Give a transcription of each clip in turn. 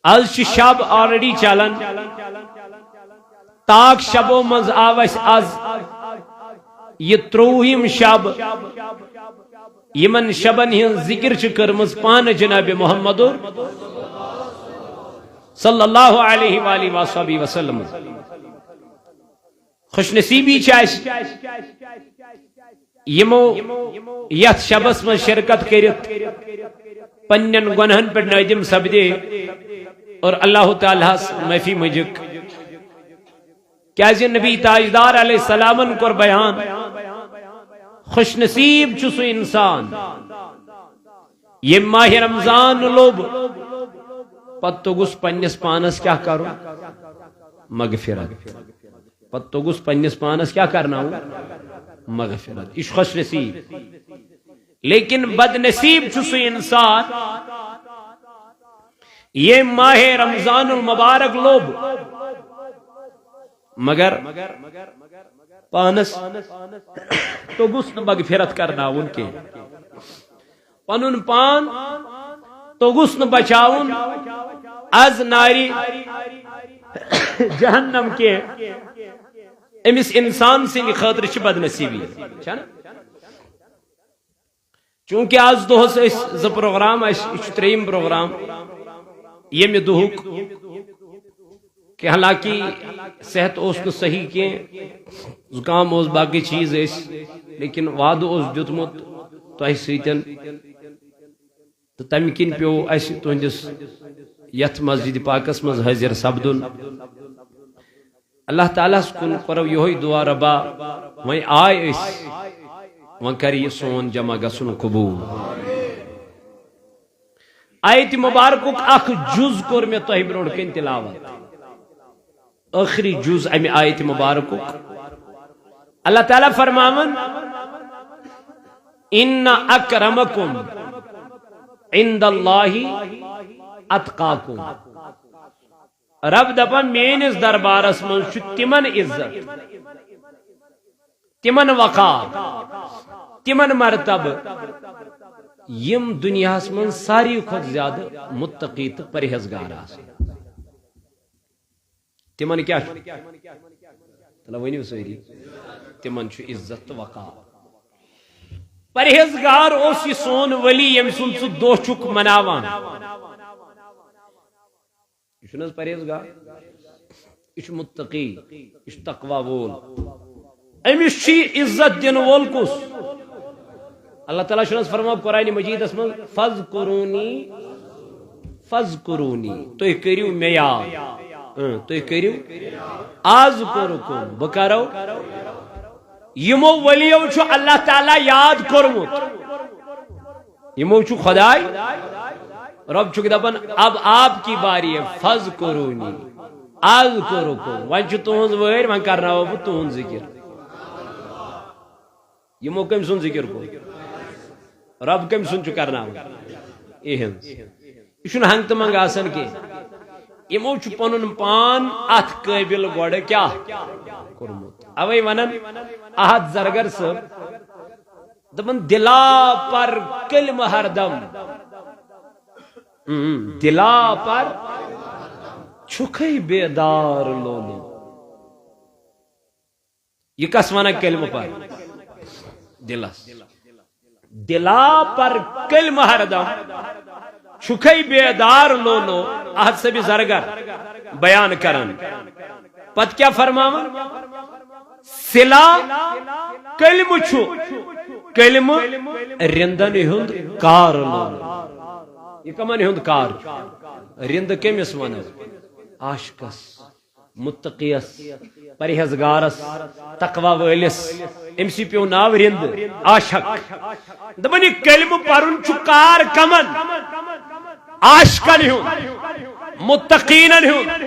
آز چھ شب آلریڈی چلان تاک شبو مز آو اس آز یہ 30 شب یمن شبن ہن ذکر چھ کرمز پان جناب محمد صلی اللہ علیہ وآلہ وصحبہ وسلم خوش نصیبی چھ یمو یت شبس من شرکت کرت پنن گنہن پر نادم سپدے اور اللہ تعالیٰ معافی مجک کیا نبی تاجدار علیہ السلام کور بیان خوش نصیب چھ سو انسان یہ ماہ رمضان لوب پتہ گوس پنس پانس کیا کرو مغفرت پتہ گوس پنس پانس کیا کرنا مغفرت یہ خوش نصیب لیکن بد نصیب چھ سو انسان یہ ماہ رمضان المبارک لوب مگر پانس تو گوس مغفرت کرنا ان کے پنن پان تو گوس بچاؤن از ناری جہنم کے امس انسان سے خاطر چھ بد نصیبی چونکہ آز دہس ز پروگرام تریم پروگرام یہ دہک کہ حالانکہ صحت اس نہ صحیح کی زکام اس باقی چیز اس لیکن وعدہ اس دیتمت تہ سیتن تو تمہ کن پیو اس تہندس یت مسجد پاکس مز حاضر سپدن اللہ تعالیٰ کن کرو یہ دعا ربا وہیں آئے اس وہیں کر یہ سون جمع گسن قبول آیت مبارک اخ جز کور میں تہ برونٹ کن تلاوت آخری جز امی آیت مبارک اللہ تعالیٰ فرماون ان اکرمکم عند اللہ اتقاکم رب دپا مینس دربارس من تمن عزت تمن وقار تمن مرتب یم دنیا من ساری کھت زیادہ متقی تو پرہیزگار تمن کیا تلا ونیو سوری تمن چھ عزت تو وقار پرہیزگار اس یہ سون ولی یم سن سو دو چک مناوان یہ پرہیزگار یہ متقی یہ تقوی وول امس چھ عزت دن وول کس اللہ تعالیٰ شنس فرما قرآن مجید اسم فذکرونی تو کریو میں یاد تو کریو اذکرکم بہ کرو یمو ولیو چھو اللہ تعالیٰ یاد کرمت یمو چھو خدای رب چھو دپن اب آپ کی باری ہے فذکرونی اذکرکم وان چھو تہنز ویر وان کرناو بہ تہنز ذکر یمو کم سن ذکر کو رب کم سن چھ کرنا اہنز یہ ہنگ تو منگ آسن کی یمو چھ پنن پان ات قابل گوڑ کیا کرمت اوے ونن احد زرگر صاحب دپن دلا پر کلم ہر دم دلا پر چھکئی بیدار لولو یہ کس ونا کلم پر دلس دلا پر کلم ہر دم چھکئی بیدار لولو احد سے بھی زرگر بیان کرن پت کیا فرماون سلا کلم چھو کلم رندن ہند کار لولو یہ کمان ہند کار رند کمس ون عاشقس متقیس پرہیزگارس تقوی ولس امسی پیو ناو رند عاشق دپن یہ کلم پرن چھ کار کمن عاشقن ہند متقینن ہند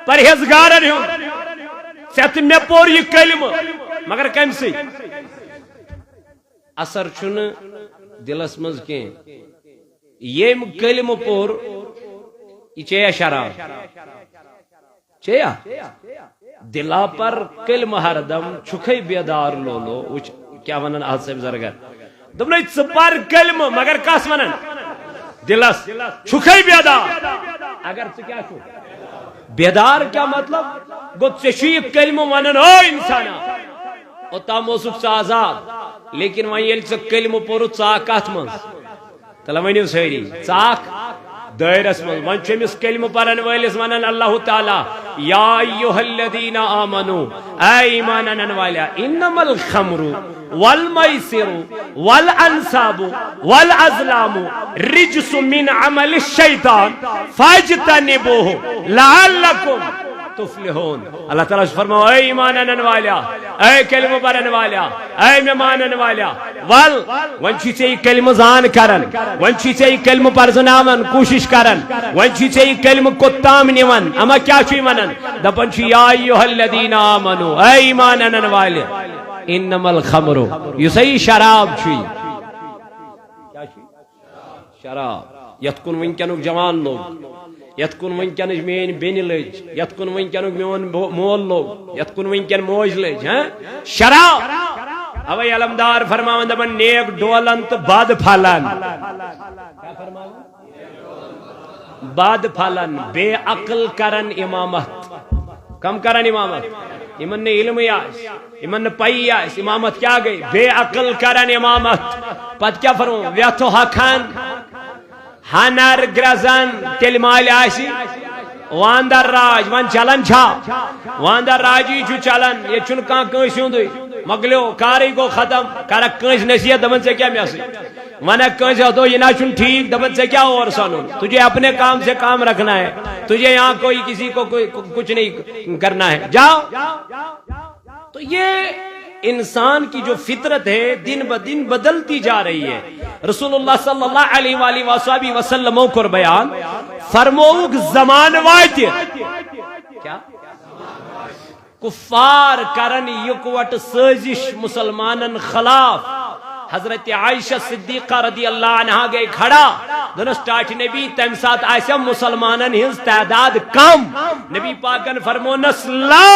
پرہیزگارن ہند ست میں پور یہ کلم مگر کم سی اثر چھن دلس مز کی یم کلم پور یہ چیا شراب چیا دلا پر کلم ہر دم چھکئی بیدار لولو کیا ونن آج صاحب زرگر دپن پر کلم مگر کس ونن دلس چھکئی بیدار اگر ژٕ کیا چھُ بیدار کیا مطلب گو ژےٚ چھُ یہِ کلمہٕ ونان او انسانا اوٚتام اوسُکھ ژٕ آزاد لیکن وۄنۍ ییٚلہِ ژےٚ کلمہٕ پوٚرُتھ ژٕ آکھ کتھ منٛز تلہٕ ؤنِو سٲری ژٕ آکھ دٲیرس منٛز وۄنۍ چھُ أمِس کلمہٕ پرن وٲلِس ونان اللہ تعالیٰ یا ایُّہا الذین آمنوا اے ایمان انن والیا انما الخمر والمیسر والانصاب والازلام رجس من عمل الشیطان فاجتنبوه لعلکم تفلحون اللہ تعالیٰ فرماؤ اے ایمان انن والیا اے کلمہ پرن والیا اے مے مانن والیا ول ون چھ ژے کلمہ زان کرن ون چھ ژے کلمہ پرزناون کوشش کرن ون چھ ژے کلمہ کوتام نِوان اما کیا چھ ونان دپن چھ یا ایھا الذین آمنوا اے ایمان انن والیا انما الخمر یُس یہِ شراب چھ کیا چھ شراب یتھ کُن ونکیٚنُک جوان لوگ یتھ کُن ونکیٚنٕچ میٲنۍ بیٚنہِ لٔج یتھ کُن ونکیٚنُک میون مول لوگ یتھ کُن ونکیٚن موج لٔج شراب اوے علمدار فرماون دپن نیک ڈولن تو بد پھلن بد پھلن بے عقل کرن امامت کم کرن امامت یمن نے علم آس یمن نے پی آس امامت کیا گئی بے عقل کرن امامت پت کیا فرمو ویتھو حقن ہنر گرزن تیل مال آسی واندر راج ون چلن چھا واندر راجی چھو چلن یہ چھن کان کنس ہندوی مکلیو کاری کو ختم کرک کنس نصیحت دپن سے کیا میاسی ونک کنس تو یہ نہ چھن ٹھیک دپن سے کیا اور سنون تجھے اپنے کام سے کام رکھنا ہے تجھے یہاں کوئی کسی کو کچھ نہیں کرنا ہے جاؤ تو یہ انسان کی جو فطرت ہے دن بدن بدلتی جا رہی ہے رسول اللہ صلی اللہ علیہ وآلہ وصحبہ وسلم کو بیان فرموک زمان وات کیا کفار کرن یکوٹ سازش مسلمانن خلاف حضرت عائشہ صدیقہ رضی اللہ عنہ گئے کھڑا دنس ٹاٹ نبی تم ساتھ آئسا مسلمانن ہنز تعداد کم نبی پاکن فرمونس لا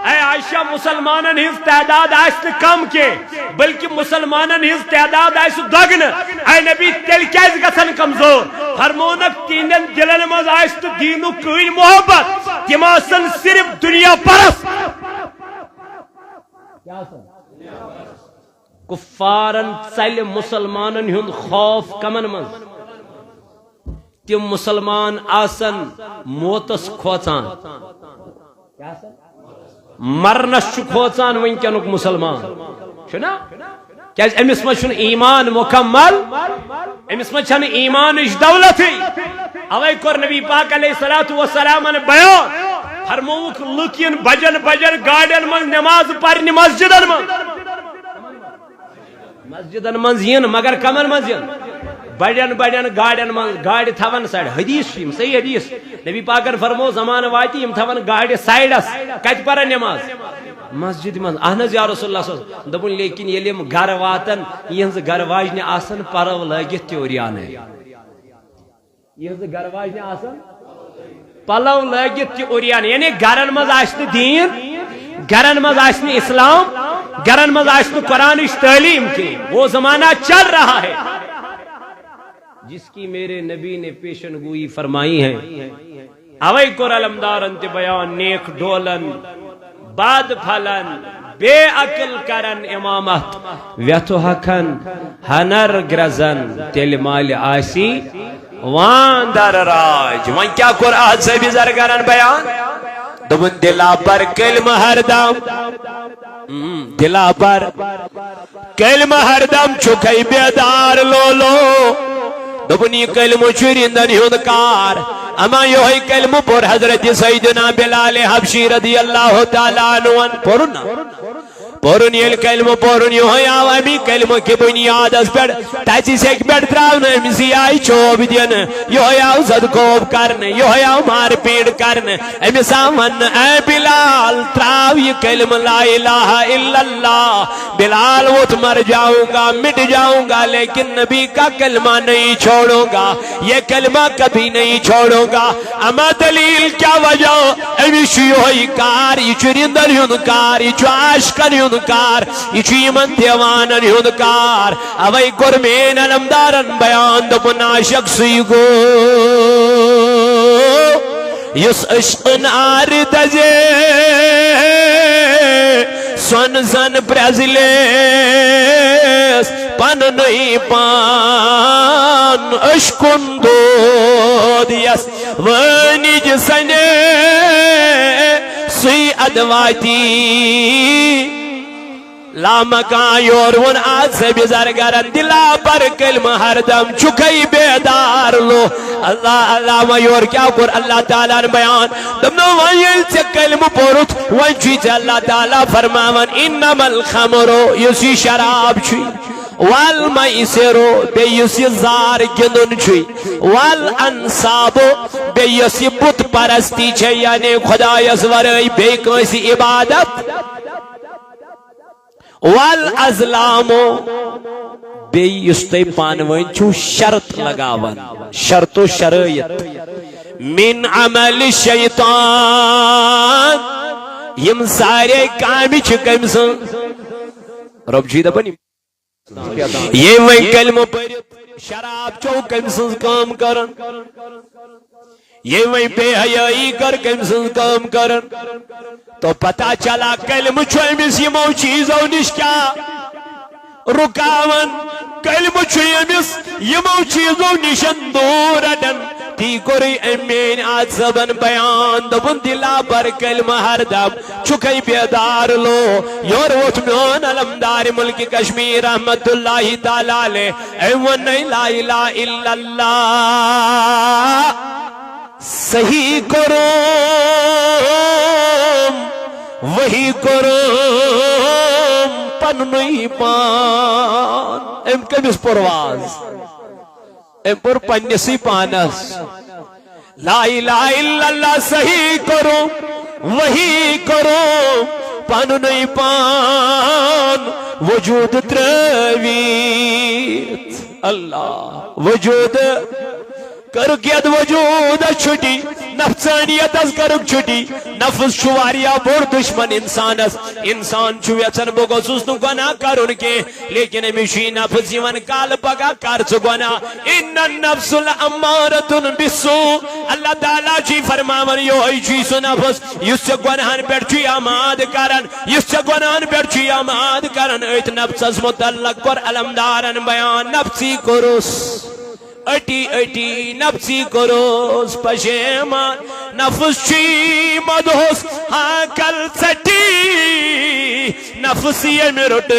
اے عائشہ مسلمانن ہنز تعداد آئست کم کے بلکہ مسلمانن ہنز تعداد آئست دگن اے نبی تیل کیز گسن کمزور فرمونک تینن دلن مز آئست دینو کوئی محبت تماسن صرف دنیا پرست کیا سن کفارن ژلہِ مسلمانن ہند خوف کمن من تم مسلمان آسن موتس کھوژان مرنس کھوژان ونکیٚنُک مسلمان چھُنا کیاز امس مز چھُنہٕ ایمان مکمل امس مز چھنہٕ ایمانٕچ دولتٕے اوے کوٚر نبی پاک علیہ الصلوۃ والسلام بیان فرمووُکھ لُکھ یِن بجن بجن گاڑین منٛز نماز پرنہِ مسجدن منٛز مسجدن منٛز ین مگر کمن منٛز ین بڑین بڑین گاڑین من گاڑ تھون سائڈ حدیث صحیح حدیث نبی پاکن فرمو زمان واتی یم تھون گاڑ سائڈس کت پر نماز مسجد من اہن یا رسول اللہ صلی اللہ علیہ وسلم دپن لیکن ییٚلہِ یِم گھر واتن یہنز گھر واجنہِ آسن پرو لٲگِتھ تیوریانے یہنز گھر واجنہِ آسن پلو لٲگِتھ تیوریانے یعنی گھرن منٛز آسہِ نہٕ دیٖن گھرن منٛز آسہِ نہٕ اسلام گھرن منٛز آسہِ نہٕ قرآنٕچ تعلیم کی وہ زمانہ چل رہا ہے جس کی میرے نبی نے پیشن گوئی فرمائی ہے اوے کور علمدارن تے بیان نیک ڈولن باد پھلن بے عقل کرن امامت ویتو حقن ہنر گرزن تیل مال آسی وان در راج وان کیا کور آج سے بھی زرگرن بیان دمن دلا پر کلمہ ہر دم دلا پر کلمہ ہر دم چکئی بیدار لولو دبنی کلمہ چرندن ہند کار اما یہ کلمہ پر حضرت سیدنا بلال حبشی رضی اللہ تعالیٰ عنہ پورنا پورن یہ کلمہ پورن یہ آو امی کلمہ کی بنیاد اس پر تیچی سیک بیٹ تراؤنا امسی آئی چوب دین یہ آو صدقوب کرنے یہ آو مار پیڑ کرنے امی سامن اے بلال تراؤ یہ کلمہ لا الہ الا اللہ بلال وہ مر جاؤں گا مٹ جاؤں گا لیکن نبی کا کلمہ نہیں چھوڑوں گا یہ کلمہ کبھی نہیں چھوڑوں گا اما دلیل کیا وجہ امی شیوہی کار یہ چرندر یون کار یہ چاشکر یون کار یہ چیمن دیوانن ہند کار اوئی گرمین علمدارن بیان دپنا شخصی گو یس عشق نار دزے سن زن پرزلیس پن نئی پان عشقن دود یس ونج سنے سی ادواتی لامکان یورون آج سے بزر گرن دلا پر کلم ہر دم چکئی بیدار لو اللہ علامہ یور کیا کر اللہ تعالیٰ نے بیان دمنو ویل سے کلم پورت وجیت اللہ تعالیٰ فرماون انما الخمرو یسی شراب چھوئی والمیسرو بیسی زار گندن چھوئی والانصابو بیسی بت پرستی چھے یعنی خدا یزوری بے کوئی عبادت والازلامو بیستی پانوین چھو شرط لگاون شرط و شرائط من عمل شیطان یم سارے کامی چھکم سن رب جیدہ بنی یہ وہی کلمہ پر شراب چوکم سن کام کرن یہ وہی بے حیائی کر کم سن کام کرن تو پتا چلا کلمہ چھوئمس یمو چیزو نش کیا رکاون کلمہ چھوئمس یمو چیزو نشن دور اڈن تی کوری امین آج زبن بیان دبن دلا پر کلمہ ہر دم چکئی بیدار لو یور وچ میون علمدار ملک کشمیر رحمت اللہ تعالیٰ لے ایون لا الہ الا اللہ صحیح کرو وہی کرو پن نہیں پان ام کمس پرواز ام پر پنسی پانس لا الہ الا اللہ صحیح کرو وہی کرو پن نہیں پان وجود ترویت اللہ وجود کرکیت وجود چھٹی نفسانیت از کرک چھٹی نفس شواریا بور دشمن انسان چھویتن بگو سسنو گناہ کرن کے لیکن ہمیشی نفس یون کال پگا کرچ گناہ ان النفس الامارتن بسو اللہ تعالیٰ چی فرماون یو ای چیز نفس یس سے گناہن پر چی آماد کرن یس سے گناہن پر چی آماد کرن ایت نفس از متعلق پر علمدارن بیان نفسی کرس اٹی اٹی نفسی کروس پشیمان نفس چی مدھوس ہاں کل سٹی نفسی مرٹی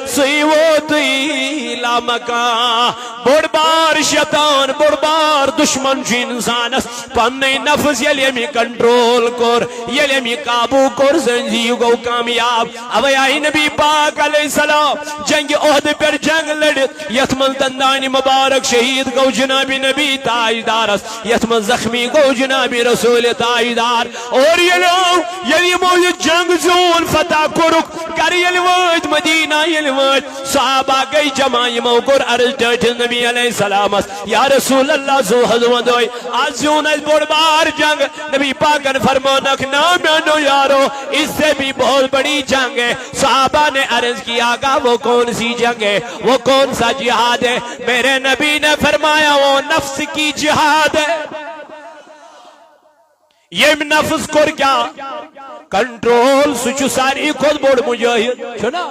سیوتی لامکان بڑبار شیطان بڑبار دشمن چی انسانس پنی نفس یلی کنٹرول کر یلی قابو کر زنجی گو کامیاب اوی آئی نبی پاک علیہ السلام جنگ احد پر جنگ لڑت یتمن تندانی مبارک شہید گو جناب نبی تاجدار یتمن زخمی گو جناب رسول تاجدار اور یہ لوگ یلی موجود جنگ زون فتح کرک کر یلی وید مدینہ یلی وید صحابہ گئی جمع موقر عرض ڈیٹ نبی علیہ السلام یا رسول اللہ زو حضوان دوئی آج زون از بڑبار جنگ نبی پاکن فرمانک نامانو یارو اس سے بھی بہت بڑی جنگ ہے صحابہ نے عرض کیا گا وہ کون سی جنگ ہے وہ کون سا جہاد ہے میرے نبی نے فرمایا وہ نفس کی جہاد ہے یہ نفس کر کیا کنٹرول سچو ساری خود بڑ مجاہد چھنا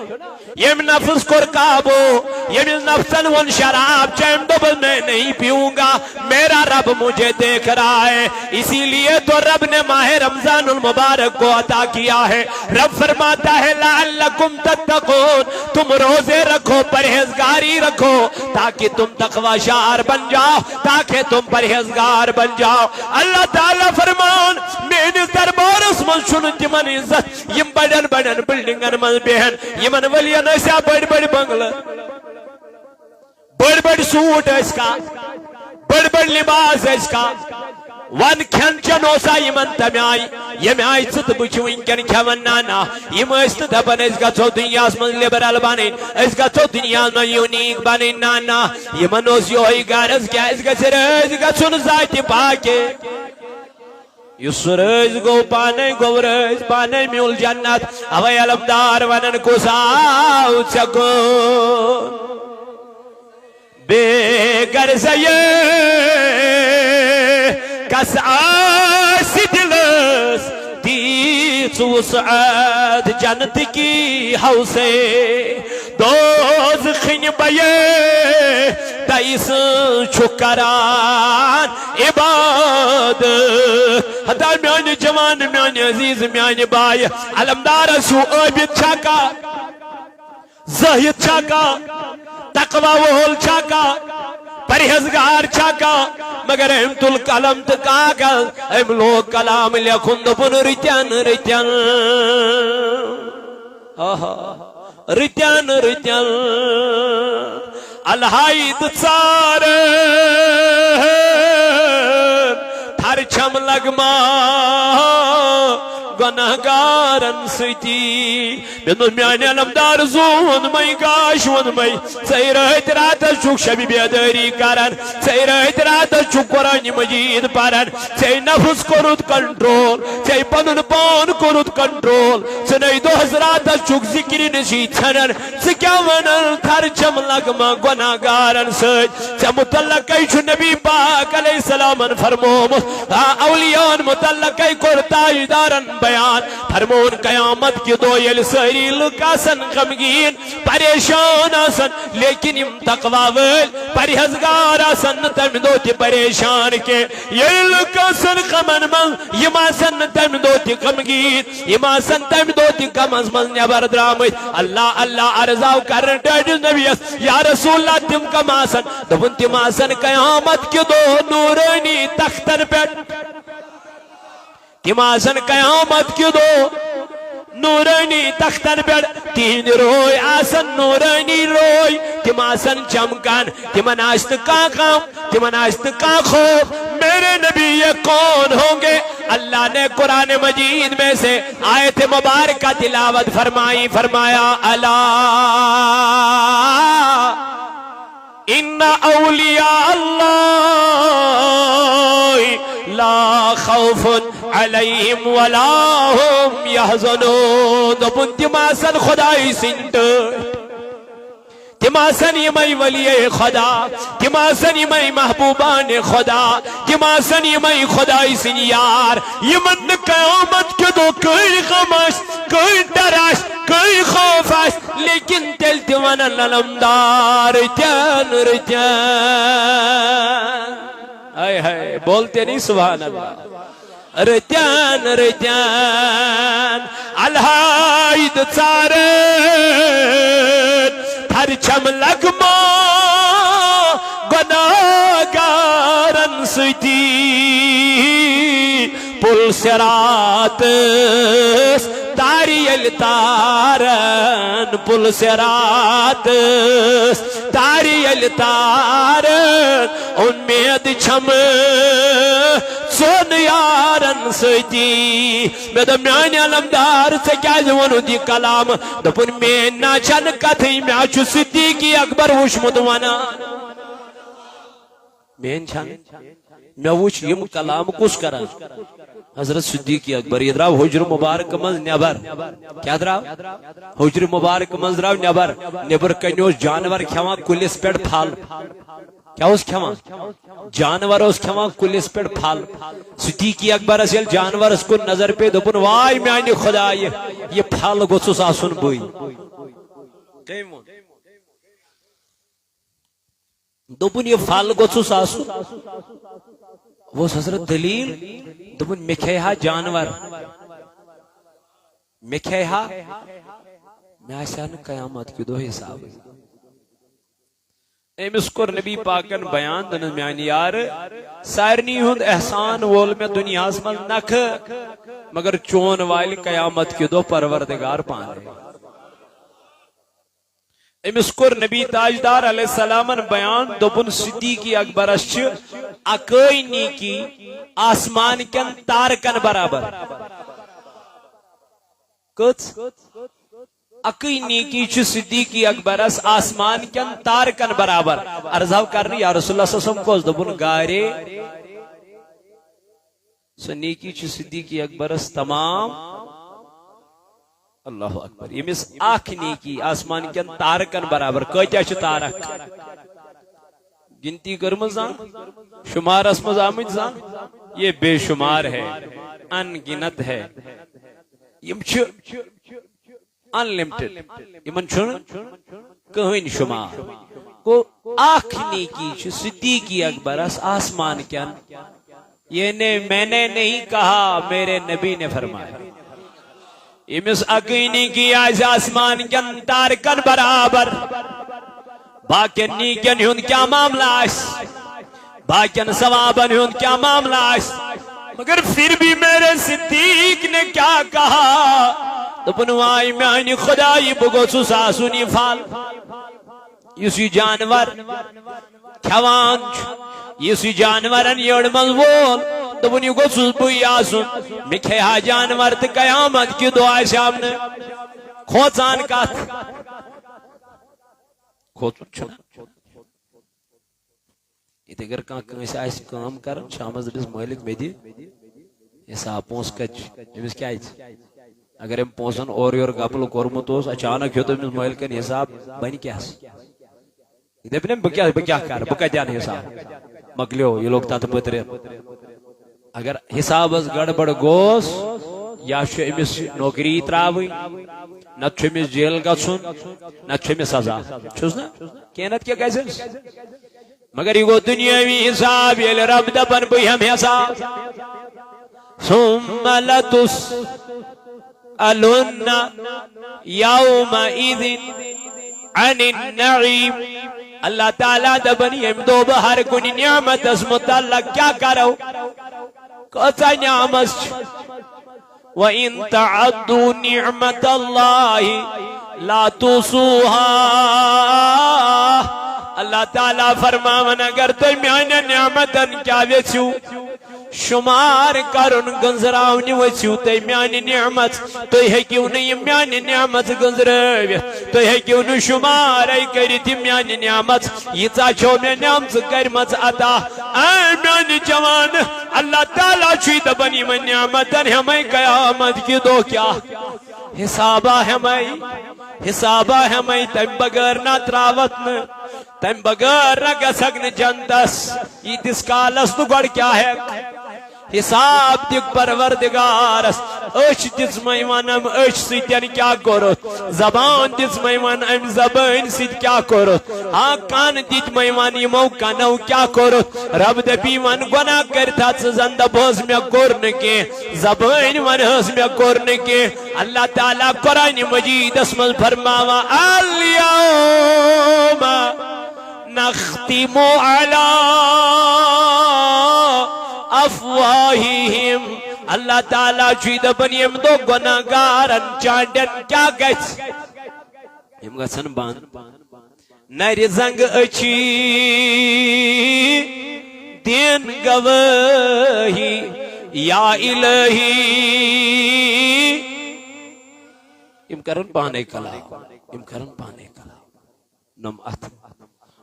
یہ نفس کر قابو یہ نفسن ون شراب چیم ڈبل میں نہیں پیوں گا میرا رب مجھے دیکھ رہا ہے اسی لیے تو رب نے ماہ رمضان المبارک کو عطا کیا ہے رب فرماتا ہے لعلکم تتقون تم روزے رکھو پرہیزگاری رکھو تاکہ تم تقوی شعار بن جاؤ تاکہ تم پرہیزگار بن جاؤ اللہ تعالیٰ فرمان میں نے دربار اس من شنن من عزت یم بڑن بڑن بلڈنگن من بہن یمن ولین ایسا بڑ بڑ بنگل بڑ بڑ سوٹ اس کا بڑ بڑ لباس اس کا ون کھن چنوسا یمن تمیائی یم آئی ست بچو انکن کھون نانا یم است دبن اس گھو دنیا اس من لبرال بانین اس گھو دنیا من یونیک بانین نانا یمن اس یوہی گارز کیا اس گھر اس گھن ذاتی پاکے یس رز گو پانے گو رز پانے میول جنت اوی علمدار ونن کو ساو چکون بے گرز یہ کا یس آسی دلس دیچ وسعت جنت کی حوصے دوزخن بیے تیس چھکران عباد حتی میانی جوان میانی عزیز میانی بائی علمدار سو عابد چھاکا زہید چھاکا تقوی وول چھاکا پرہزگار چھاکا مگر احمد الکلام تکاکا ایم لوگ کلام لکھن دپن رتیان رتیان رتیان رتیان الہاید ژار تھر چھم لگما گناہگارن ستی بینو میانی علمدار زو ونمائی گاش ونمائی سی رہت رات چک شبی بیداری کرن سی رہت رات چک قرآن مجید پرن سی نفس کرد کنٹرول سی پنن پان کرد کنٹرول سنی دو حضرات چک ذکری نشی چھنن سی کیا ونن تھر چم لگما گناہگارن ست سی متعلقی چو نبی پاک علیہ السلام فرمومت اولیان متعلقی کرتائی دارن بیان فرمون قیامت کی دو یل سری لکاسن غمگین پریشان آسن لیکن یم تقوی ول پرہزگار آسن تم دو تی پریشان کے یل لکاسن غمن من یم آسن تم دو تی غمگین یم آسن تم دو تی غم از من نبر درامت اللہ اللہ عرضاو کرن ڈیڈ نبیس یا رسول اللہ تم کم آسن دبن تم آسن قیامت کی دو نورانی تختن پیٹ تم آسن قیامت کی دو نورانی تختن پر تین روی آسن نورانی روی تم آسن چمکن تمن آشت کا غم تمن آشت کا خوف میرے نبی یہ کون ہوں گے اللہ نے قرآن مجید میں سے آیت مبارکہ تلاوت فرمائی فرمایا الا ان اولیاء اللہ لا خوف علیہم ولا هم یحزنون دبن تماسن خدای سنٹ تماسن یمائی ولی خدا تماسن یمائی محبوبان خدا تماسن یمائی خدای سن یار یمن قیامت کے دو کوئی غمش کوئی ڈرش کوئی خوفش لیکن تل تیوان علمدار رتیان رتیان آئے ہائے بولتے نہیں سبحان اللہ رتیان رتیان الہاید ژارن تھر چھم لگما گناہگارن ستی پل صراط تاری یل تارن پل صراط تاری یل تارن امید چھم سون یارن ستی میں دا میانی علمدار سے کیا ونو دی کلام دپن میں ناچن کتھی میں آچو صدیقی اکبر وشمد وانا میں چھن میں وچ یم کلام کس کرا حضرت صدیقی اکبر یہ دراو حجر مبارک مز نبر کیا دراو حجر مبارک مز دراو نبر کنیوز جانور کھیوان کلیس پیڑ پھال کیا اس کھیوان جانور اس کھیوان کلیس پیڑ پھال صدیقی اکبر اسیل جانور اس کو نظر پہ دپن وائی میانی خدا یہ پھال گوچس آسن بوئی دپن یہ پھال گوچس آسن وہ حضرت دلیل دپن میں کھیہا جانور میں کھیہا میں آسان قیامت کی دو حساب ایمس کور نبی پاکن بیان دن میانی یار سارنی ہند احسان وول میں دنیا اسمال نکھ مگر چون والی قیامت کی دو پروردگار پانے ایمس کور نبی تاجدار علیہ السلام بیان دپن صدیقی اکبر اچھ اکئی نیکی آسمان کن تارکن برابر کچھ اکئی نیکی چھ صدیقی اکبر اس آسمان کن تارکن برابر ارزاو کرنی یا رسول اللہ صلی اللہ علیہ وسلم کو دپن گارے سو نیکی چھ صدیقی اکبر اس تمام اللہ اکبر یہ مس آنکھ نیکی آسمان کن تارکن برابر کتیا چھ تارک گنتی کرمز زان شمار اسمز آمد زان یہ بے شمار ہے، ان گنت ہے، ان لمٹڈ، کہین شمار کو آخنی کی صدیقی اکبر آسمان کین، یہ میں نے نہیں کہا، میرے نبی نے فرمایا امس اکینی کی آج آسمان کین تارکن برابر، باقین نیکن ہون کیا معاملہ آس، باقین ثوابن ہون کیا معاملہ آس، مگر پھر بھی میرے صدیق نے کیا کہا، تو پنوائی میانی خدای بگو ساسونی فال، یسی جانور کھوان یسی جانورن یڑ مزبول، تو پنی گو سوئی آسون مکھے ہا جانور تو قیامت کی دعا سامنے کھوچان کات کھوچان چھنا یہ اگر کنسے آئیس کام کرن شامز دس مالک میں دی حساب پونس کچ امس کیا اگر ام پونسن اور یور گپل کورمت اس اچانک ہو تو امس مالکن حساب بن کیا دپنے بکیا کر بکا جان حساب مکلیو یہ لوگ تات پتر اگر حساب از گڑبڑ گوس یا امس نوکری تراوی نت امس جیل گھن نت امس سزا چھس نا کینت کیا گھس مگر یہ گو دنیاوی حساب یل رب دپن بہ ہم حساب ثم لتسألن یومئذ عن النعیم، اللہ تعالیٰ دپن یم دو بہر کن نعمت اس متعلق کیا کرو کسا نعمت وَإِن تَعَدُّوا نِعْمَةَ اللَّهِ لَا تُحْصُوهَا، اللہ تعالیٰ فرماون اگر تو میانہ نعمتن کیا ویچو شمار کرن گنزراونی وچو تو میانی نعمت تو ہے کیوں نہیں میانی نعمت گنزراویت تو ہے کیوں نہیں شمار ای کری تھی میانی نعمت یہ چاچو میں نعمت کرمت عطا اے میانی جوان اللہ تعالیٰ چوید بنی من نعمتن ہمیں قیامت کی دو کیا حسابہ ہمیں تم بغیر نہ تراوت تم بغیر نہ گسگن جنتس یہ دس کالس تو گڑ کیا ہے حساب دک پروردگارس اچھ دس میوانم اچھ سیتین کیا کرت زبان دس میوان ام زبان سیت کیا کرت ہاں کان دیت میوان یمو کانو کیا کرت رب دپی من گناہ کرتا زندہ بوز میں کرن کے زبان من حس میں کرن کے اللہ تعالیٰ قرآن مجید اسمل فرماوا الیوم نختم علی افواہہم، اللہ تعالیٰ چوید بنیم دو گناہگارن چانڈن کیا گئت یم گسن باند نر زنگ اچھی دین گواہی یا الہی یم کرن پانے کلام نم اتھ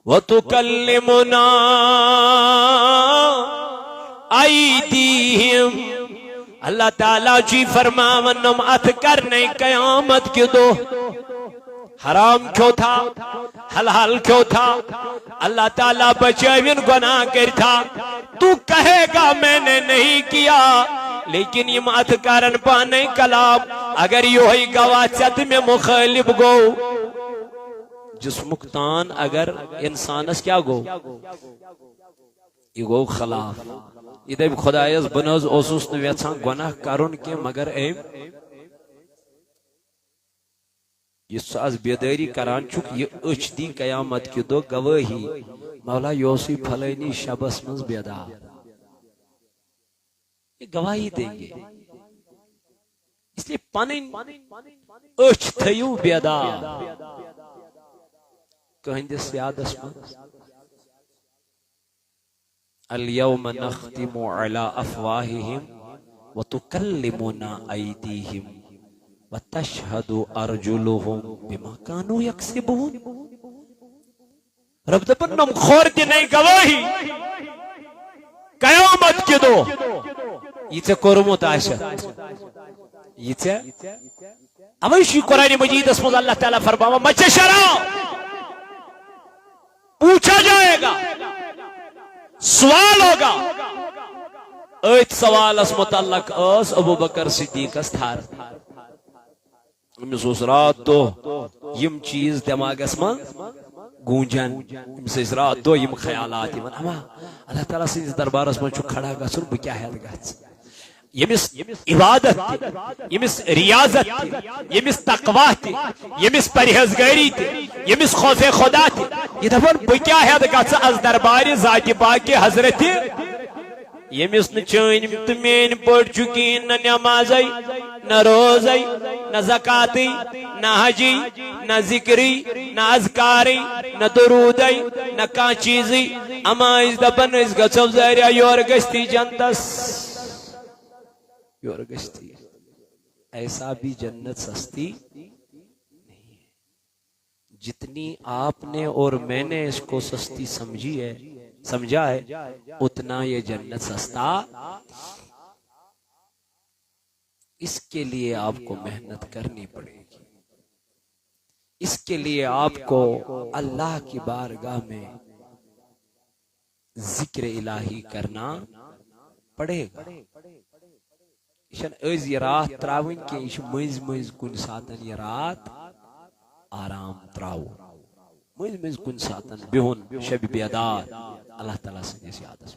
وَتُكَلِّمُنَا ایدیہم، اللہ تعالیٰ جی فرماون نم اتھ کرنے قیامت کی دو حرام کیوں تھا حلال کیوں تھا اللہ تعالیٰ بچائین گناہ کر تھا تو کہے گا میں نے نہیں کیا لیکن یہ اتھ کرن پانے کلام اگر یہ ہوئی گواہ چت میں مخالب گو جس مکتان اگر انسانس کیا گو یہ گو خلاف یہ دب خدایس بنز اوسوس نویتسان گناہ کرن کے مگر ایم یہ ساز بیداری کران چک یہ اچھ دی قیامت کی دو گواہی مولا یوسی پھلینی شبس منز بیدار یہ گواہی دیں گے اس لئے پانین اچھ تھیو بیدار کہیں سیاد اسمان اليوم نختم على افواہہم وتکلمنا ایدیہم وتشہد ارجلہم بما کانوا یکسبون رب دپنم خور دی نہیں گواہی قیامت کی دو یہ تے کرمت آشت یہ تے اوشی قرآن مجید اسم اللہ تعالیٰ فرماوا مچے شرع پوچھا جائے گا سوال ہوگا ایت سوالس متعلق اس ابو بکر صدیقس تھار امس رات دو یم چیز دماغس من گونجان امس رات دو یم خیالات اما اللہ تعالیٰ سندس دربارس من کھڑا گھن بہ کیا ہیل گھ یمس عبادت یمس ریاضت یمس تقوا یمس پرہیزگاری یمس خوف خدا یہ دپان بہ کیا ہیل گھ از دربار ذات پاک حضرت یمس ن چین تو مین پٹ چکین نہ نماز نہ روز نہ زکات نہ حجی نہ ذکری نہ اذکاری نہ درود نہ کان چیز اما اس دپن اس گھو ذریعہ یور گشتی جنتس یور گشتی ایسا بھی جنت سستی نہیں ہے جتنی آپ نے اور میں نے اس کو سستی سمجھا ہے اتنا یہ جنت سستا اس کے لیے آپ کو محنت کرنی پڑے گی اس کے لیے آپ کو اللہ کی بارگاہ میں ذکر الہی کرنا پڑے گا از یہ رات تراؤن کی مز مز کن ساتن یہ رات آرام تراؤ مز مز کن ساتن بہن شب بیدار اللہ تعالیٰ سندس یادس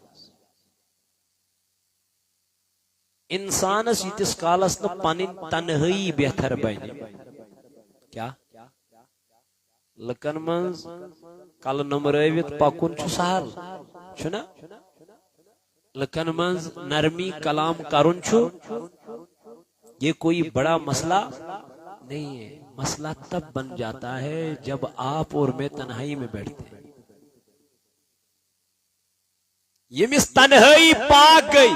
انسانس یتس کالس نہ پن تنہائی بہتر بن کیا لکن من کل نمرت پکن سہل چھنا لکن من نرمی کلام کرن یہ کوئی بڑا مسئلہ نہیں ہے مسئلہ تب بن جاتا ہے جب آپ اور میں تنہائی میں بیٹھتے ہیں یمس تنہائی پاک گئی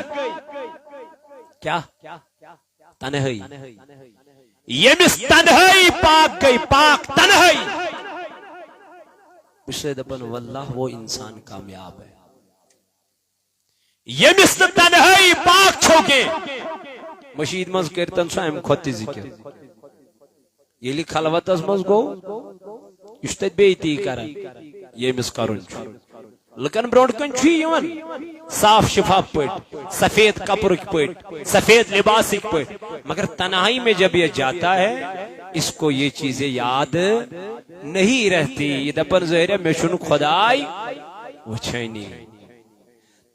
کیا تنہائی یمس تنہائی پاک گئی پاک تنہائی اسے دپن واللہ وہ انسان کامیاب ہے یمس تنہائی پاک چھوکے مشید مز کرتن سو ام کھوت ذکر یلی خلوتس مز گو اس تت بیتی کرن یمس کرن لکن برونٹ کن یون صاف شفاف پٹ سفید کپرک پٹ سفید لباسک پٹ مگر تنہائی میں جب یہ جاتا ہے اس کو یہ چیزیں یاد نہیں رہتی یہ دپن ظاہر میں چھن خدائی وچھنی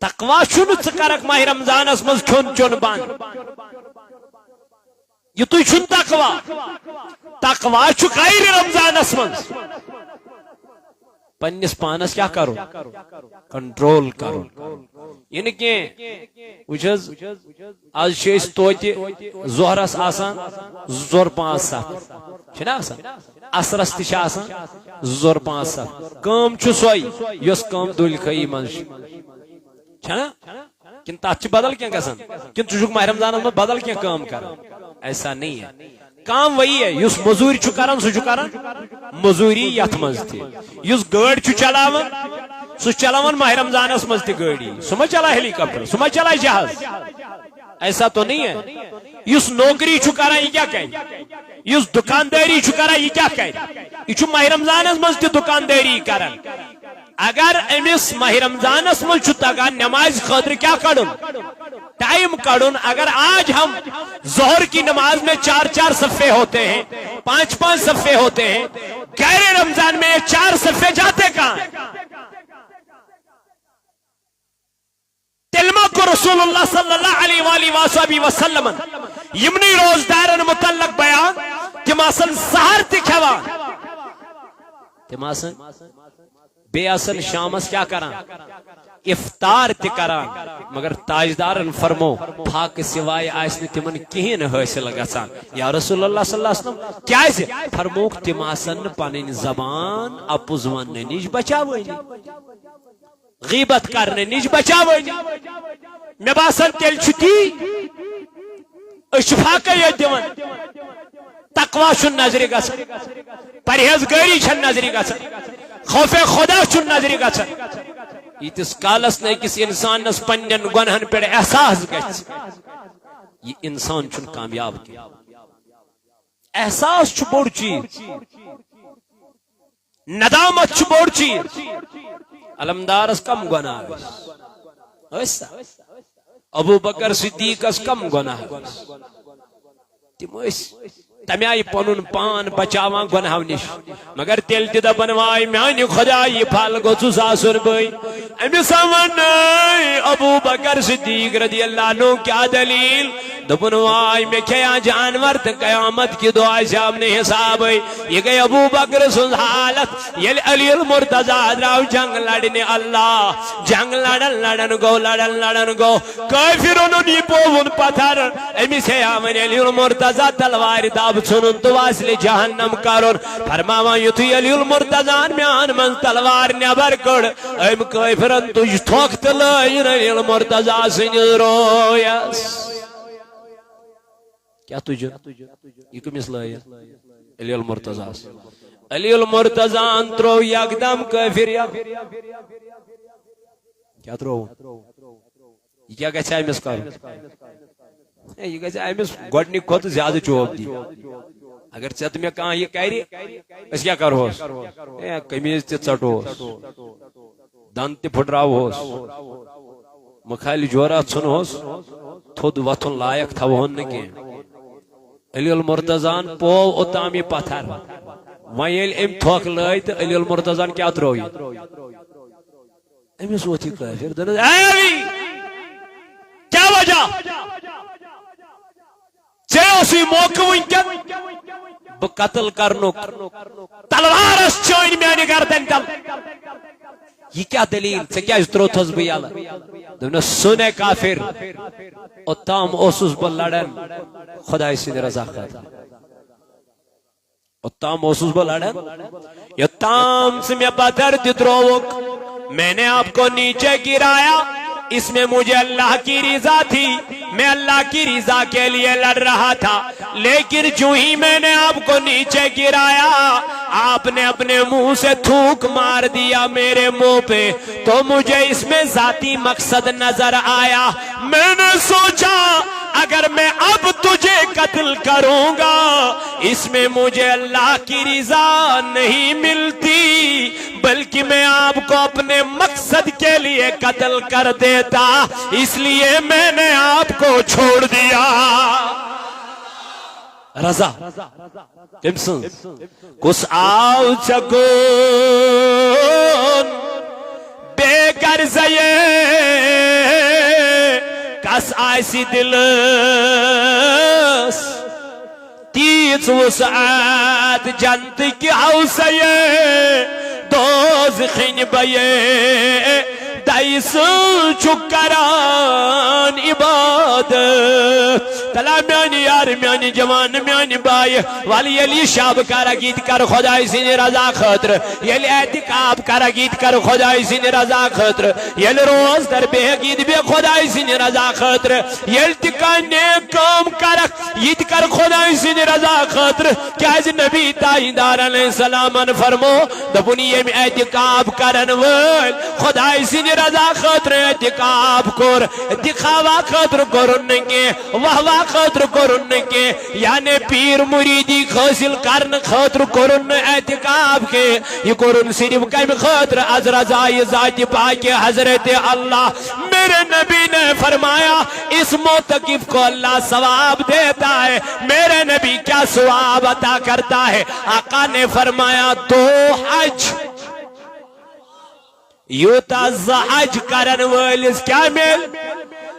تقوا چھن ثکرک ماہ رمضان اس مز کھون چون بان یہ تو چھن تقوا چھ غیر رمضان اس مز پنس پانس کیا کرو کنٹرول کرو یعنی کہ وچھز آج شیش توتی زہرس آسان زور 5-7 چھنا آسان اثرس تش آسان زور 5-7 کام چھ سوئی یس کام دل خی من چھنا کن تات بدل کیا گسان کن تجھک ماہ رمضان میں بدل کیا کام کر ایسا نہیں ہے کام وہی ہے یس مزوری چھ کران سو چھ کران مزوری یت مز تھی یس گاڑی چھ چلاون سو چلاون ماہ رمضان اس مز تھی گاڑی سو ما چلا ہیلی کاپٹر سو ما چلا جہاز ایسا تو نہیں ہے یس نوکری چھ کران یہ کیا کہے یس دکانداری چھ کران یہ کیا کہے یہ چھ ماہ رمضان اس مز تھی دکانداری کران اگر امس ماہ رمضان اس مز چھ تگان نماز خاطر کیا کڑن ٹائم کڑن اگر آج ہم ظہر کی نماز میں 4-4 صفے ہوتے ہیں 5-5 صفے ہوتے ہیں غیر رمضان میں 4 صفے جاتے کہاں تلمہ کو رسول اللہ صلی اللہ علیہ وآلہ وسلم یمنی روزدارن متعلق بیان تماسن سہر تکھوان تماسن بے اصل شامس کیا کران افطار تی کران مگر تاجدارن فرمو پاک سوائے آئسن تمن کہین حاصل گسان یا رسول اللہ صلی اللہ علیہ وسلم کیا ہے فرموک تماسن پانین زبان اپوز وننے نیج بچاوینی غیبت کرنے نیج بچاوینی میں باسن تیل چھتی اشفاق یہ دیون تقوی شن نظری گسن پرہیزگاری شن نظری گسن خوف خدا چن نظری گھن یتس کالس نا کس انسان نس پنن گنہن پہ احساس گھ یہ انسان چن کامیاب کی احساس چھ بوڑ چیز ندامت چھ بوڑ چیز علمدارس کم گناہ ابو بکر صدیق اس کم گناہ تم تمہ آئی پن پان بچاوان گناہو نش مگر تیل تہ دپن واے میانہ خدا یہ پھل گوژھس آسن بھائی امس ون ابو بکر صدیق رضی اللہ عنہ کیا دلیل دپن واے میں کھیا جانور تو قیامت کی دعا سامنے حساب یہ گئی ابو بکر سن حالت یل علی المرتضی دراو جنگ لڑنے اللہ جنگ لڑن گو کافرون نی پوون پتھر امس ہے آمن علی المرتضی تلوار داب ژھنن تو واسل جہنم کرن فرماوان یتھے علی المرتضی میان من تلوار نبر کڑ ام کافرن تج تھوک تہ لٲگِن علی المرتضی سٕنٛدِس رویس کیا تجھے یہ کمس لائے علی المرتضی علی المرتضی ترو یکدم کافر کیا ترو یہ کیا گژھِ امس کرُن یہ گژھِ امس گۄڈنِکۍ کھۄتہٕ زیادٕ چوب دی اگر ژےٚ تہٕ مےٚ کانٛہہ یہِ کرِ أسۍ کیٛاہ کرہوس قمیٖض تہِ ژٹہوس دند تہِ پھٕٹراوہوس مخالہِ جورا ژھُنہوس تھوٚد وۄتھُن لایق تھاوہون نہٕ کینٛہہ علی المرتضی پو اوتام یہ پتھر وۄنۍ ییٚلہِ أمۍ تھوٚکھ لٲگۍ تہٕ علی المرتضی کیٛاہ ترٛوو یہِ أمِس ووٚتھ یہِ کٲفِر دوٚپنس اے علی کیٛاہ وجہ ژےٚ اوسُے موقعہٕ وٕنکٮ۪ن بہٕ قتل کرنُک تلوارس چھٲنۍ میانہِ گردن تل یہ کیا دلیل ژےٚ کیٛازِ ترٛووتھس بہٕ یلہٕ دوٚپنس سُن اے کافر اوٚتام اوسُس بہٕ لڑان خداے سٕنٛدِ رضا خٲطرٕ اوٚتام اوسُس بہٕ لڑان یوٚتام ژٕ مےٚ پتھر تہِ ترٛووُکھ میں نے آپ کو نیچے گرایا اس میں مجھے اللہ کی رضا تھی میں اللہ کی رضا کے لیے لڑ رہا تھا لیکن جو ہی میں نے آپ کو نیچے گرایا آپ نے اپنے منہ سے تھوک مار دیا میرے منہ پہ تو مجھے اس میں ذاتی مقصد نظر آیا میں نے سوچا اگر میں اب تجھے قتل کروں گا اس میں مجھے اللہ کی رضا نہیں ملتی بلکہ میں آپ کو اپنے مقصد کے لیے قتل کر دیتا اس لیے میں نے آپ کو چھوڑ دیا رضا کمسن کس آو چکون بے گرزیے کس آسی دلس تیز وسعت جنت کی حوصیے دوزخین بیے دائس چکران عبادت تلا میانی یار میانی جوان میانی بائی والی یلی شاب کارا گیت کر خدای سین رضا خاطر یلی اعتقاب کارا گیت کر خدای سین رضا خاطر یلی روز در بے گیت بے خدای سین رضا خاطر یلی تکانے کام کر گیت کر خدای سین رضا خاطر کیا از نبی تائیدار علیہ السلام فرمو دبنی یم اعتقاب کرن ول خدای سین رضا خاطر اعتقاب کر دکھاوا خاطر کرنگے واہ خاطر کرن کے یعنی پیر مریدی حاصل کرن خاطر کرن اعتقاب کے یہ کرن صرف کم خاطر از رضای ذات پاک حضرت اللہ میرے نبی نے فرمایا اس معتکف کو اللہ ثواب دیتا ہے میرے نبی کیا ثواب عطا کرتا ہے آقا نے فرمایا 2 حج یوتا حج کرن والس کیا مل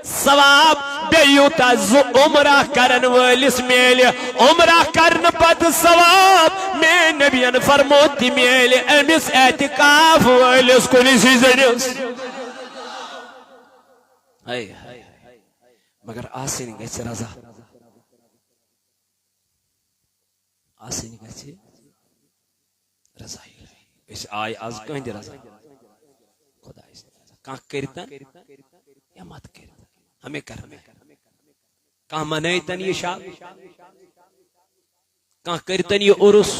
ثواب بیوتا عمرہ کرن والس میل عمرہ کرن پت ثواب میں نبیان فرموتی میل امس اعتقاف والس کنیسی زنیس مگر آسین گئے رضا آسین گئے رضا اس آئی آز کہیں دے رضا خدا اس کہاں کرتن یا مت کرتن ہمیں کرنے کہاں منیتن یہ شاب کہاں کرتن یہ عرس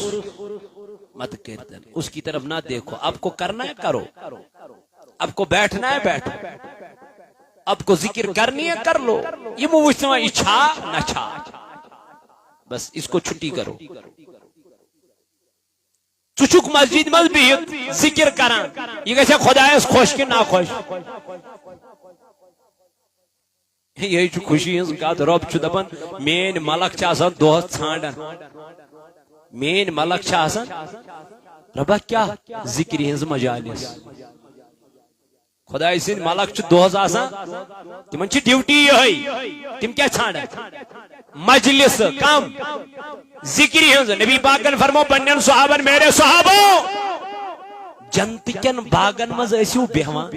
مت کرتن اس کی طرف نہ دیکھو آپ کو کرنا ہے کرو آپ کو بیٹھنا ہے بیٹھو آپ کو ذکر کرنی ہے کر لو یہ موجودہ اچھا نہ چھا بس اس کو چھٹی کرو چچک مسجد مز بہت ذکر کران یہ گژھِ خدایس خوش کہ نہ خوش یہ خوشی ہز کت رب دپان مین ملک دہس ژھانڈان مین ملک ربا کیا ذکر ہز مجالس خدا سند ملک دہس تمن ڈیوٹی یہ تم کیا ژھانڈان مجلس کم ذکر ہز نبی پاکن فرمو پنن صحابن میرے صحابو جنت کن باغن مز ٲسِو بیہوان